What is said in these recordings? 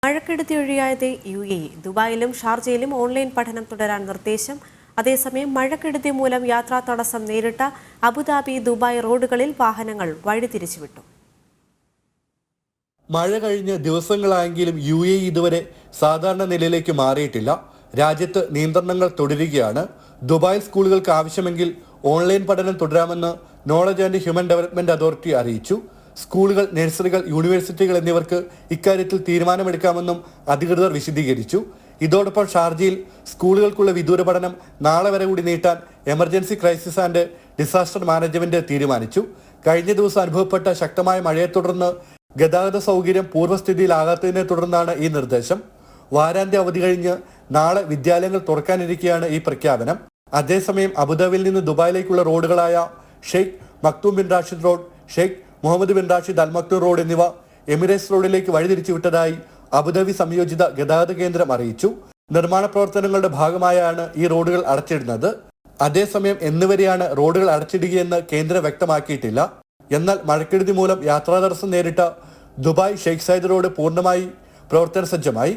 മഴക്കെടുതിയൊഴിയാതെ UAE ദുബായിലും ഷാർജയിലും online പഠനം തുടരാൻ നിർദ്ദേശം. അതേസമയം മഴക്കെടുതി മൂലം യാത്രാ തടസ്സം നേരിട്ട അബുദാബി ദുബായ് റോഡുകളിൽ വാഹനങ്ങൾ വഴിതിരിച്ചുവിട്ടു. മഴ കഴിഞ്ഞ് ദിവസങ്ങളായെങ്കിലും UAE ഇതുവരെ സാധാരണ നിലയിലേക്ക് മാറിയിട്ടില്ല. രാജ്യത്ത് നിയന്ത്രണങ്ങൾ തുടരുകയാണ്. ദുബായ് സ്കൂളുകൾക്ക് ആവശ്യമെങ്കിൽ ഓൺലൈൻ പഠനം തുടരാമെന്ന് knowledge and human development authority അറിയിച്ചു. സ്കൂളുകൾ, നഴ്സറികൾ, യൂണിവേഴ്സിറ്റികൾ എന്നിവർക്ക് ഇക്കാര്യത്തിൽ തീരുമാനമെടുക്കാമെന്നും അധികൃതർ വിശദീകരിച്ചു. ഇതോടൊപ്പം ഷാർജയിൽ സ്കൂളുകൾക്കുള്ള വിദൂര പഠനം നാളെ വരെ കൂടി നീട്ടാൻ emergency crisis and disaster management തീരുമാനിച്ചു. കഴിഞ്ഞ ദിവസം അനുഭവപ്പെട്ട ശക്തമായ മഴയെ തുടർന്ന് ഗതാഗത സൗകര്യം പൂർവ്വസ്ഥിതിയിലാകാത്തതിനെ തുടർന്നാണ് ഈ നിർദ്ദേശം. വാരാന്ത്യ അവധി കഴിഞ്ഞ് നാളെ വിദ്യാലയങ്ങൾ തുറക്കാനിരിക്കെയാണ് ഈ പ്രഖ്യാപനം. അതേസമയം അബുദാബിയിൽ നിന്ന് ദുബായിലേക്കുള്ള റോഡുകളായ Sheikh Maktoum bin Rashid road, Sheikh Mohammed bin Rashid Al Maktoum road എന്നിവ എമിറേറ്റ്സ് റോഡിലേക്ക് വഴിതിരിച്ചുവിട്ടതായി അബുദാബി സംയോജിത ഗതാഗത കേന്ദ്രം അറിയിച്ചു. നിർമ്മാണ പ്രവർത്തനങ്ങളുടെ ഭാഗമായാണ് ഈ റോഡുകൾ അടച്ചിടുന്നത്. അതേസമയം എന്നുവരെയാണ് റോഡുകൾ അടച്ചിടുകയെന്ന് കേന്ദ്രം വ്യക്തമാക്കിയിട്ടില്ല. എന്നാൽ മഴക്കെടുതി മൂലം യാത്രാ തടസ്സം നേരിട്ട ദുബായ് ഷെയ്ഖ് സയ്യിദ് റോഡ് പൂർണ്ണമായി പ്രവർത്തന സജ്ജമായി.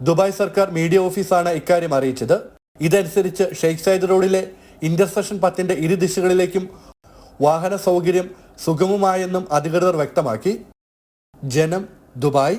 ദുബായ് സർക്കാർ മീഡിയ ഓഫീസാണ് ഇക്കാര്യം അറിയിച്ചത്. ഇതനുസരിച്ച് ഷെയ്ഖ് സയ്യിദ് റോഡിലെ ഇന്റർസെക്ഷൻ 10ന്റെ ഇരു ദിശകളിലേക്കും വാഹന സൗകര്യം സുഗമമായെന്നും അധികൃതർ വ്യക്തമാക്കി. ജനം, ദുബായ്.